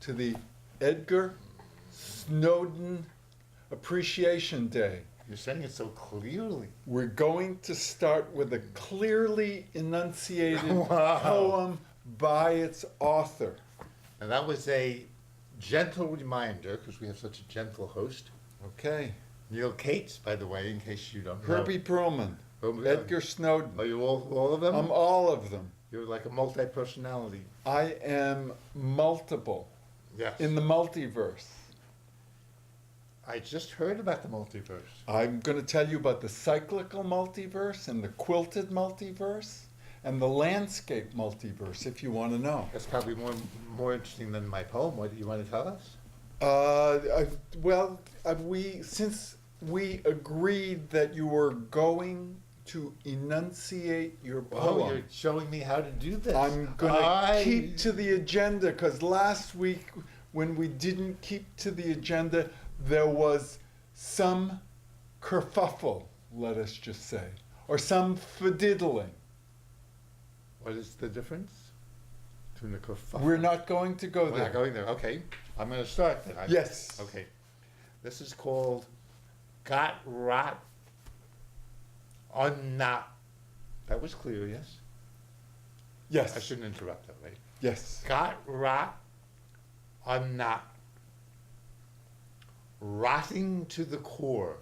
to the Edgar Snowden Appreciation Day. You're saying it so clearly. We're going to start with a clearly enunciated Wow. poem by its author. And that was a gentle reminder, because we have such a gentle host. Okay. Neal Katz, by the way, in case you don't know. Herbie Perlman, Edgar Snowden. Are you all of them? I'm all of them. You're like a multi-personality. I am multiple Yes. in the multiverse. I just heard about the multiverse. I'm going to tell you about the cyclical multiverse and the quilted multiverse and the landscape multiverse, if you want to know. That's probably more interesting than my poem. What do you want to tell us? Since we agreed that you were going to enunciate your poem, Oh, you're showing me how to do this. I'm going to keep to the agenda, because last week when we didn't keep to the agenda, there was some kerfuffle, let us just say, or some fadiddling. What is the difference between the kerfuffle? We're not going to go We're there. not going there. Okay. I'm going to start then. Yes. Okay. This is called Got Rot Unnot. That was clear, yes? Yes. I shouldn't interrupt that, right? Yes. Got rot unnot. Rotting to the core.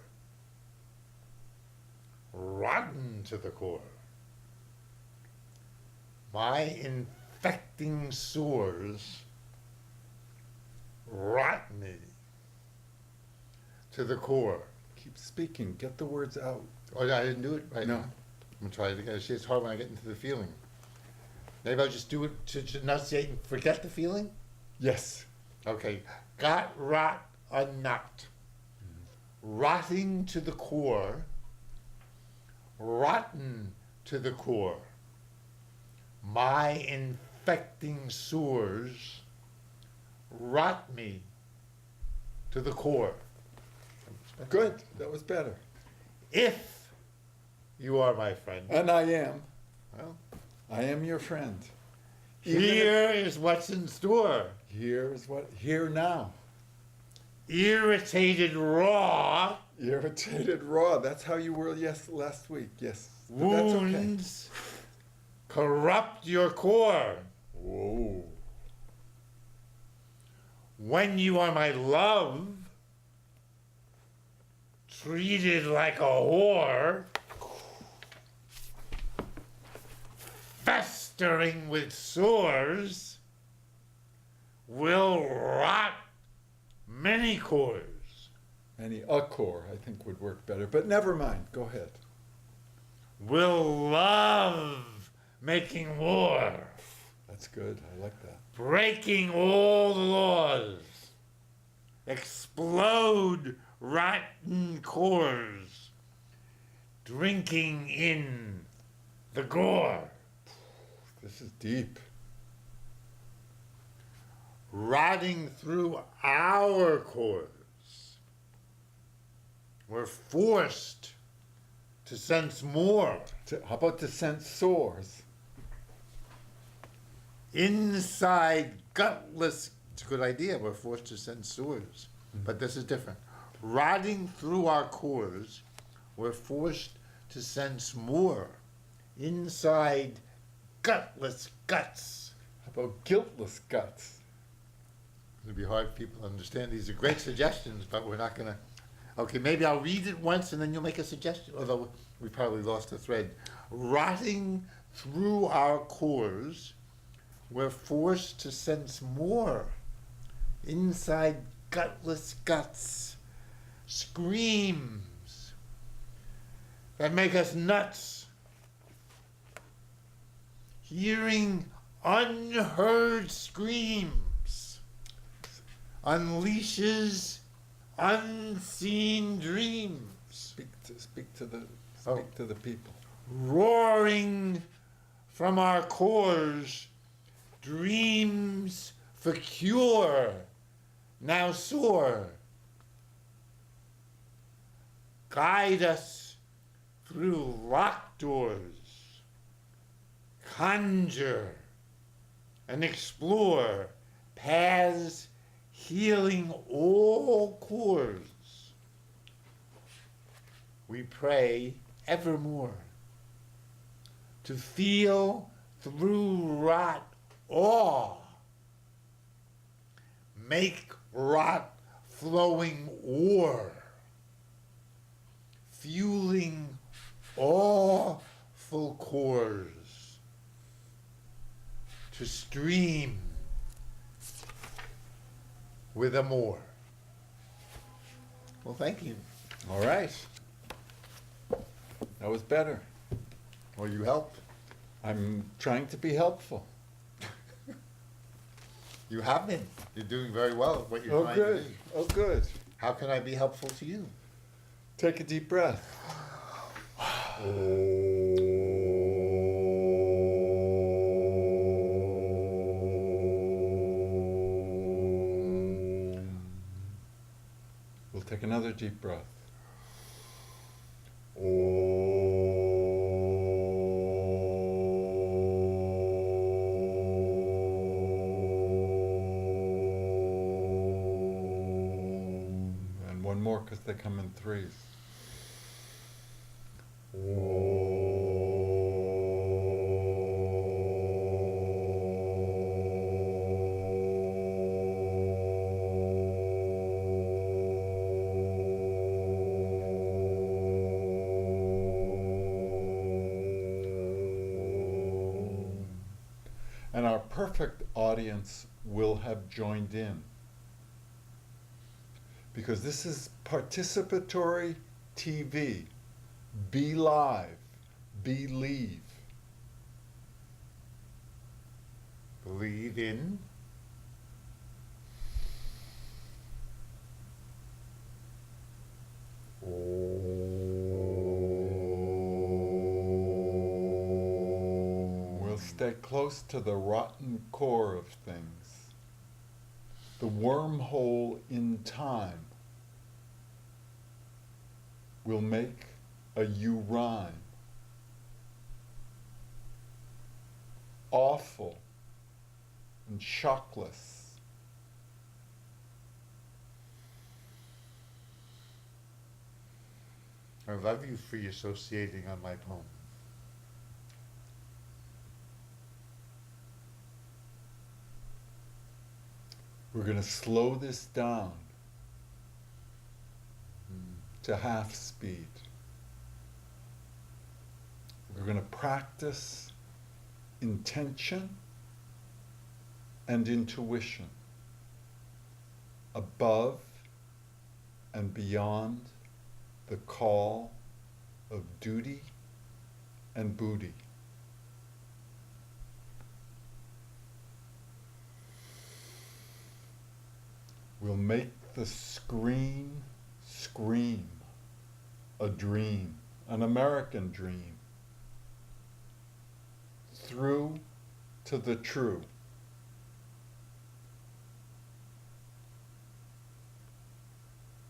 Rotten to the core. My infecting sores rot me to the core. Keep speaking. Get the words out. Oh, I didn't do it right No. now. I'm gonna try it again. See, it's hard when I get into the feeling. Maybe I'll just do it to enunciate and forget the feeling? Yes. Okay. Got rot unknocked. Rotting to the core. Rotten to the core. My infecting sores rot me to the core. Good. That was better. If you are my friend, And I am. well, I am your friend. here is what's in store. Here's what. Here now. Irritated raw Irritated raw. That's how you were. Yes, last week. Yes. But that's okay. wounds corrupt your core. Whoa. When you are my love, treated like a whore, festering with sores, will rot many cores. A core, I think, would work better. But never mind. Go ahead. Will love making war, That's good. I like that. breaking all the laws, explode rotten cores, drinking in the gore, This is deep. rotting through our cores. We're forced to sense more. How about to sense sores? Inside gutless, it's a good idea, we're forced to sense sores. But this is different. Rotting through our cores, we're forced to sense more. Inside gutless guts. How about guiltless guts? It'll be hard for people to understand. These are great suggestions, but we're not gonna. Okay, maybe I'll read it once and then you'll make a suggestion, although we probably lost the thread. Rotting through our cores, we're forced to sense more. Inside gutless guts, screams that make us nuts. Hearing unheard screams unleashes unseen dreams. Speak to the Oh. people. Roaring from our cores, dreams for cure now soar. Guide us through locked doors. Conjure and explore paths healing all cores, we pray evermore to feel through rot awe, make rot flowing ore, fueling awful cores to stream with amor. Well, thank you. All right. That was better. Well, you helped. I'm trying to be helpful. You have been. You're doing very well at what you're Oh, trying good. to do. Oh, good. How can I be helpful to you? Take a deep breath. We'll take another deep breath. And one more because they come in threes. And our perfect audience will have joined in. Because this is participatory TV. Be live. Believe. Believe in. We'll stay close to the rotten core of things. The wormhole in time will make a you rhyme. Awful and shockless. I love you for associating on my poem. We're going to slow this down to half speed. We're going to practice intention and intuition above and beyond the call of duty and booty. We'll make the screen scream, a dream, an American dream, through to the true.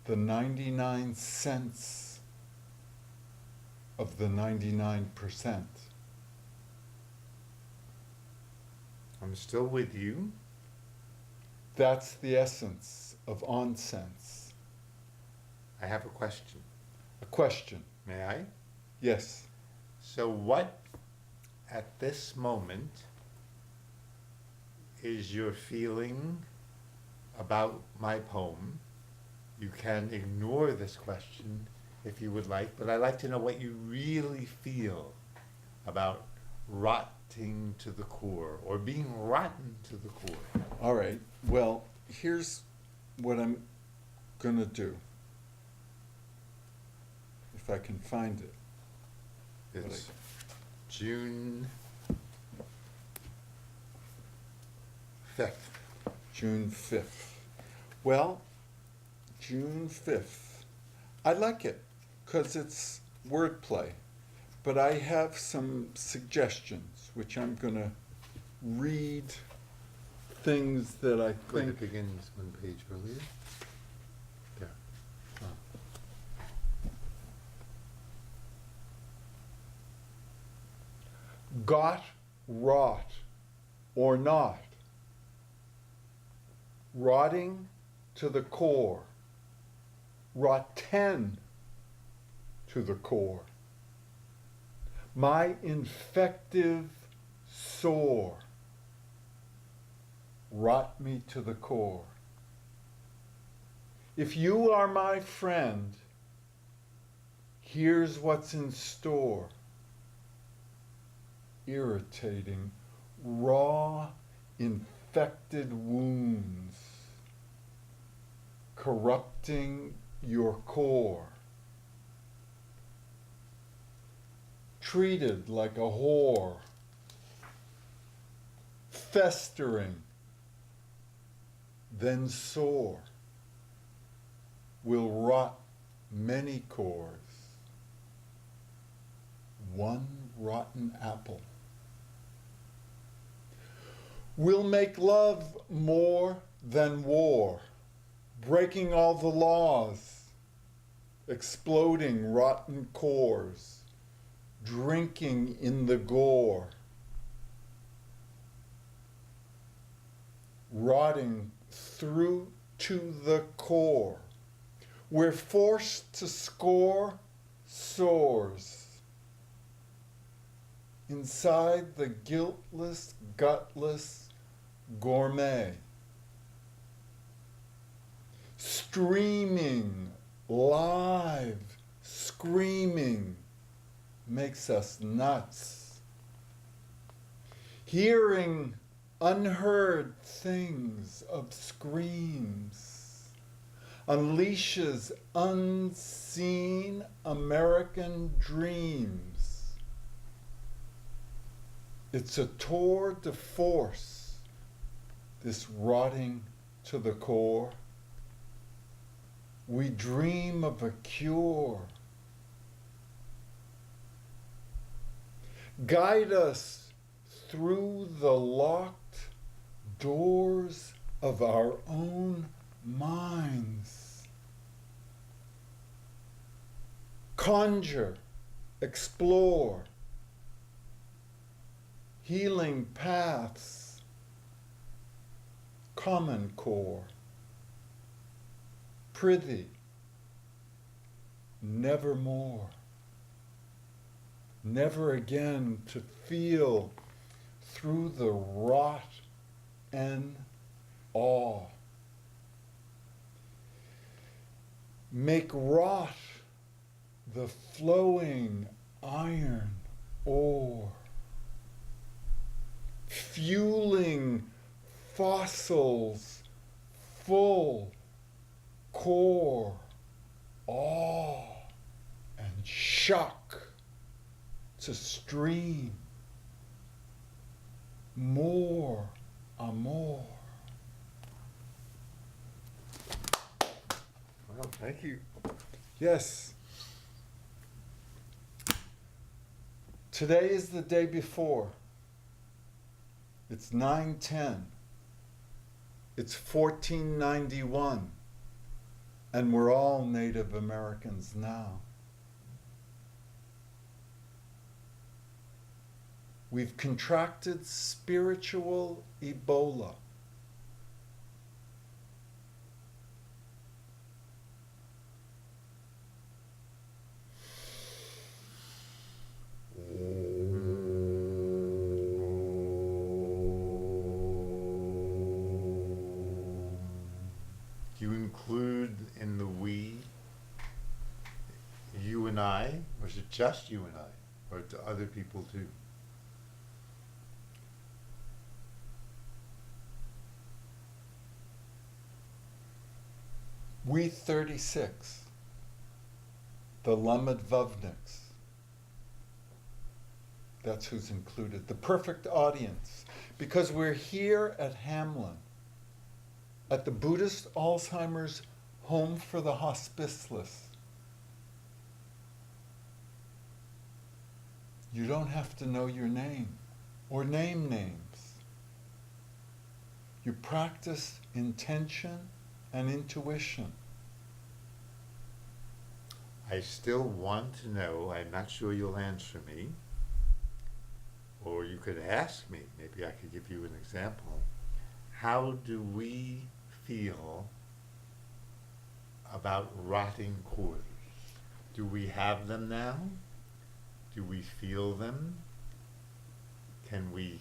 The 99 cents of the 99%. I'm still with you. That's the essence of onsense. I have a question. A question. May I? Yes. So what, at this moment, is your feeling about my poem? You can ignore this question if you would like, but I'd like to know what you really feel about rotting to the core, or being rotten to the core. All right. Well, here's what I'm going to do. If I can find it. It's June 5th. June 5th. Well, June 5th. I like it because it's wordplay. But I have some suggestions, which I'm going to read things that I When think... it begins one page earlier. There. Got rot or not. Rotting to the core, rotten to the core. My infective sore, rot me to the core. If you are my friend, here's what's in store. Irritating, raw, infected wounds, corrupting your core. Treated like a whore, festering, then sore, will rot many cores. One rotten apple. We'll make love more than war, breaking all the laws, exploding rotten cores, drinking in the gore, rotting through to the core. We're forced to score sores inside the guiltless, gutless gourmet. Streaming, live, screaming makes us nuts. Hearing unheard things of screams unleashes unseen American dreams. It's a tour de force, this rotting to the core. We dream of a cure. Guide us through the locked doors of our own minds. Conjure, explore, healing paths, common core. Prithee, nevermore. Never again to feel through the rot and awe. Make rot the flowing iron ore, fueling fossils full core, awe and shock to stream more amor. Well, thank you. Yes. Today is the day before. It's 9/10. It's 1491. And we're all Native Americans now. We've contracted spiritual Ebola. Do you include in the we you and I, or is it just you and I, or to other people too? We 36, the Lamed Vavniks. That's who's included. The perfect audience. Because we're here at Hamlin, at the Buddhist Alzheimer's Home for the Hospiceless. You don't have to know your name or name names. You practice intention and intuition. I still want to know, I'm not sure you'll answer me, or you could ask me, maybe I could give you an example. How do we feel about rotting cores. Do we have them now? Do we feel them? Can we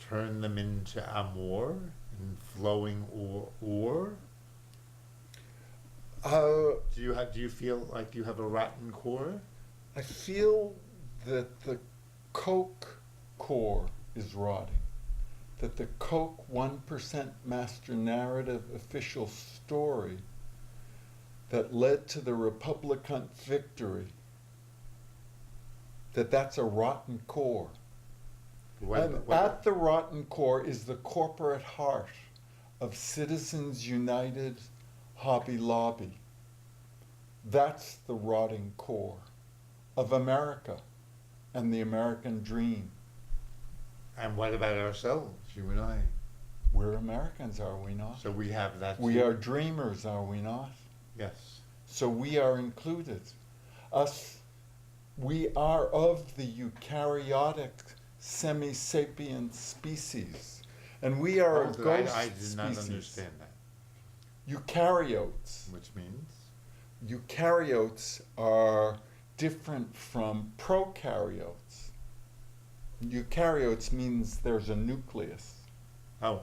turn them into amor and flowing ore? Do you feel like you have a rotten core? I feel that the Coke core is rotting. That the Coke 1% master narrative official story that led to the Republican victory, that's a rotten core. And at the rotten core is the corporate heart of Citizens United, Hobby Lobby. That's the rotting core of America and the American dream. And what about ourselves, you and I? We're Americans, are we not? So we have that We too. are dreamers, are we not? Yes. So we are included. We are of the eukaryotic semi-sapient species. And we are a ghost I did not species. understand that. Eukaryotes. Which means? Eukaryotes are different from prokaryotes. Eukaryotes means there's a nucleus. Oh,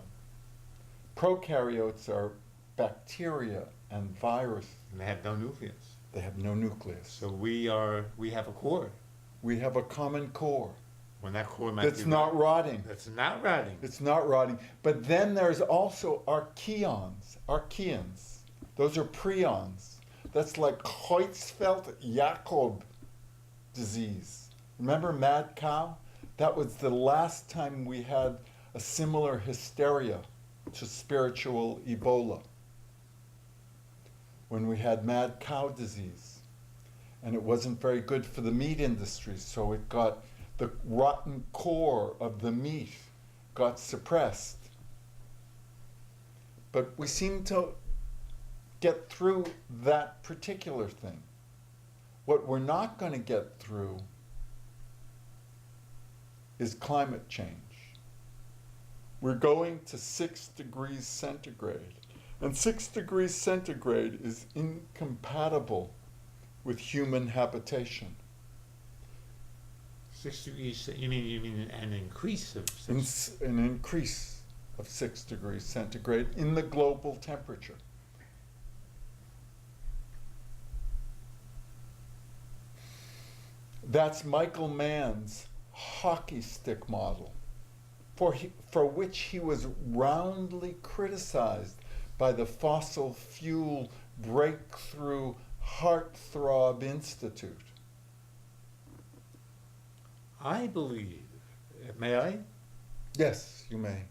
Prokaryotes are bacteria and virus. and they have no nucleus. They have no nucleus. So we have a core. We have a common core When that core might that's be not rotting. That's not rotting. It's not rotting. But then there's also archaeons. Archaeans. Those are prions. That's like Creutzfeldt-Jakob disease. Remember mad cow? That was the last time we had a similar hysteria to spiritual Ebola. When we had mad cow disease. And it wasn't very good for the meat industry, so it got the rotten core of the meat got suppressed. But we seem to get through that particular thing. What we're not going to get through is climate change. We're going to 6 degrees centigrade. And 6 degrees centigrade is incompatible with human habitation. 6 degrees, you mean an increase of 6? An increase of 6 degrees centigrade in the global temperature. That's Michael Mann's hockey stick model, for which he was roundly criticized by the Fossil Fuel Breakthrough Heartthrob Institute. I believe, may I? Yes, you may.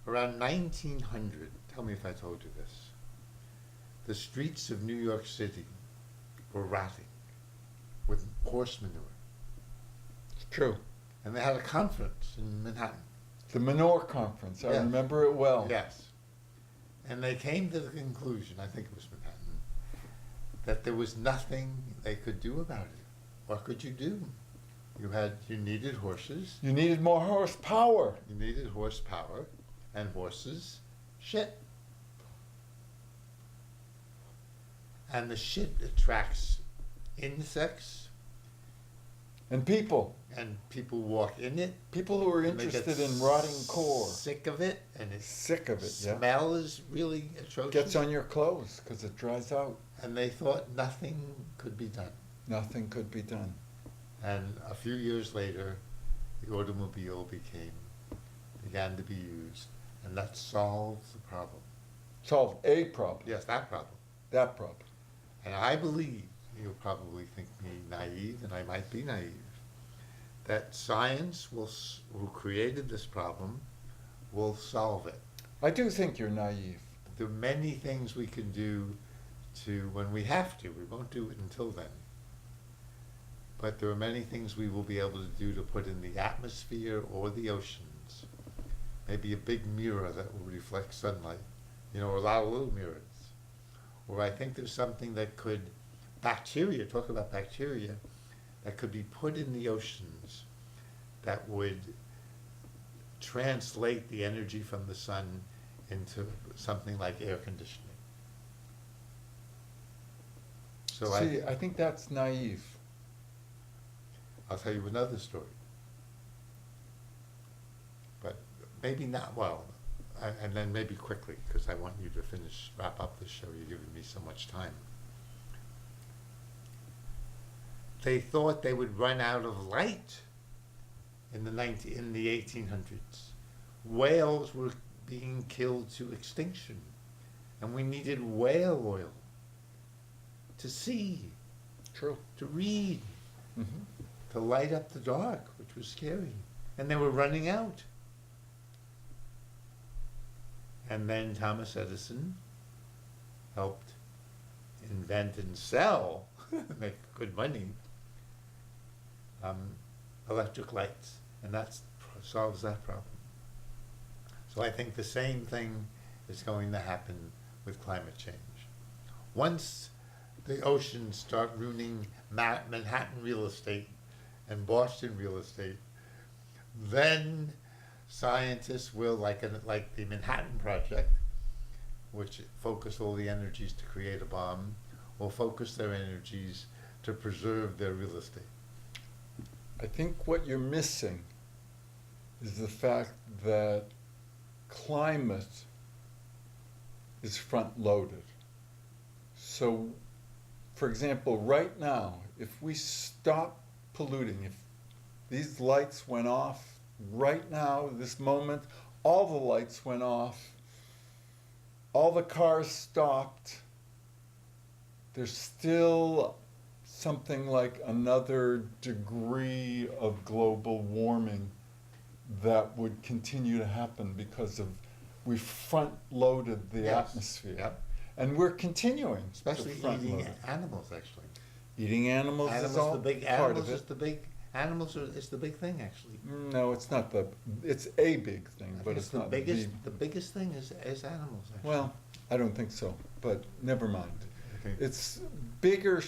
Around 1900, tell me if I told you this, the streets of New York City were rotting with horse manure. It's true. And they had a conference in Manhattan. The Manure Conference, I Yes. remember it well. Yes. And they came to the conclusion, I think it was Manhattan, that there was nothing they could do about it. What could you do? You needed horses, You needed more horsepower. you needed horsepower, and horses shit. And the shit attracts insects, And people walk in it. who are and they get interested in rotting core, sick of it, and its sick of it, yeah. smell is really atrocious. Gets on your clothes because it dries out. And they thought nothing could be done. Nothing could be done. And a few years later, the automobile began to be used, and that solves the problem. Solve a problem. Yes, that problem. That problem. And I believe, you'll probably think me naive, and I might be naive, that science who created this problem will solve it. I do think you're naive. There are many things we can do when we have to. We won't do it until then. But there are many things we will be able to do to put in the atmosphere or the oceans. Maybe a big mirror that will reflect sunlight, or a lot of little mirrors. Or I think there's something that talk about bacteria, that could be put in the oceans that would translate the energy from the sun into something like air conditioning. So See, I think that's naive. I'll tell you another story. But maybe not, well, and then maybe quickly, because I want you to wrap up the show. You're giving me so much time. They thought they would run out of light in the 1800s. Whales were being killed to extinction, and we needed whale oil to see, True. to read, Mm-hmm. to light up the dark, which was scary. And they were running out. And then Thomas Edison helped invent and sell, make good money, electric lights. And that solves that problem. So I think the same thing is going to happen with climate change. Once the oceans start ruining Manhattan real estate and Boston real estate, then scientists will, like the Manhattan Project, which focus all the energies to create a bomb, will focus their energies to preserve their real estate. I think what you're missing is the fact that climate is front-loaded. So, for example, right now, if we stop polluting, if these lights went off right now, this moment, all the lights went off, all the cars stopped, there's still something like another degree of global warming that would continue to happen because of we front-loaded the Yes. atmosphere. Yep. And we're continuing Especially to front-load eating it. animals, actually. Eating animals is all The big part animals of is it. the big animals is the big thing, actually. No, it's not it's a big thing, I but think it's the not biggest. The biggest thing is animals. Actually. Well, I don't think so, but never mind. Okay. It's bigger,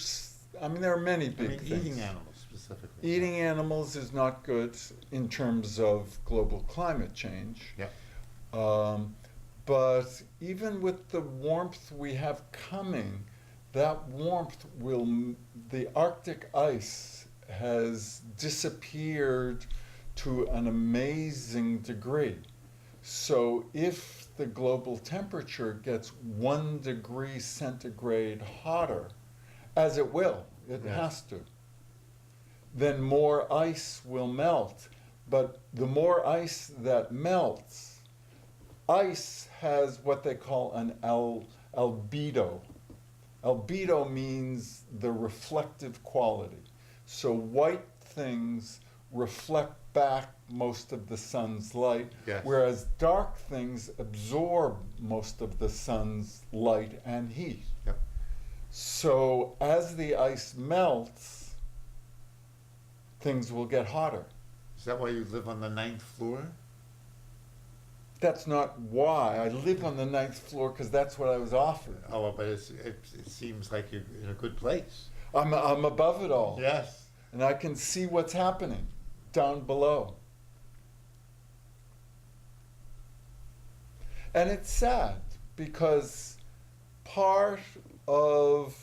I mean, there are many big things. Eating animals specifically. Eating animals is not good in terms of global climate change. Yeah. But even with the warmth we have coming, that warmth the Arctic ice has disappeared to an amazing degree. So if the global temperature gets 1 degree centigrade hotter, as it will, it Yes. has to, then more ice will melt. But the more ice that melts, ice has what they call an albedo. Albedo means the reflective quality. So white things reflect back most of the sun's light, Yes. whereas dark things absorb most of the sun's light and heat. Yep. So as the ice melts, things will get hotter. Is that why you live on the 9th floor? That's not why. I live on the 9th floor because that's what I was offered. Oh, but it seems like you're in a good place. I'm above it all. Yes. And I can see what's happening down below. And it's sad because part of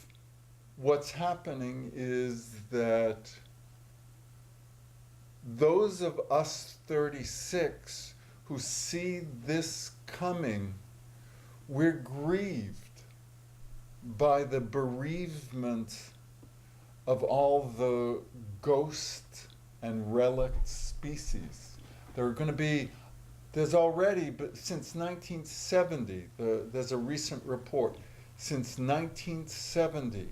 what's happening is that those of us 36 who see this coming, we're grieved by the bereavement of all the ghost and relic species. There are going to be, there's already, but since 1970, there's a recent report, since 1970,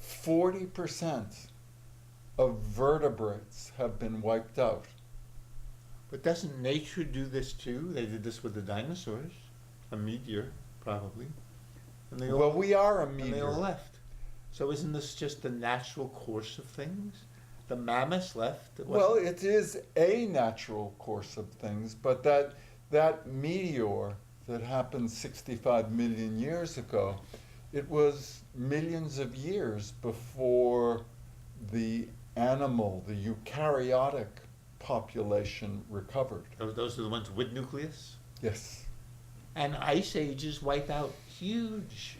40% of vertebrates have been wiped out. But doesn't nature do this too? They did this with the dinosaurs, a meteor, probably. And they all, Well, we are a and they all meteor. left. So isn't this just the natural course of things? The mammoths left. Well, it is a natural course of things, but that meteor that happened 65 million years ago, it was millions of years before the animal, the eukaryotic population recovered. Those are the ones with nucleus? Yes. And ice ages wipe out huge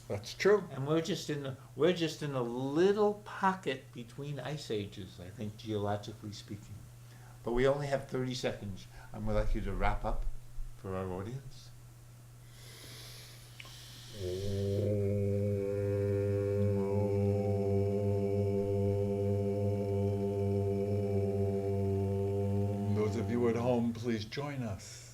That's true. And we're just in a little pocket between ice ages, I think, geologically speaking. But we only have 30 seconds. I'm going to like you to wrap up for our audience. Those of you at home, please join us.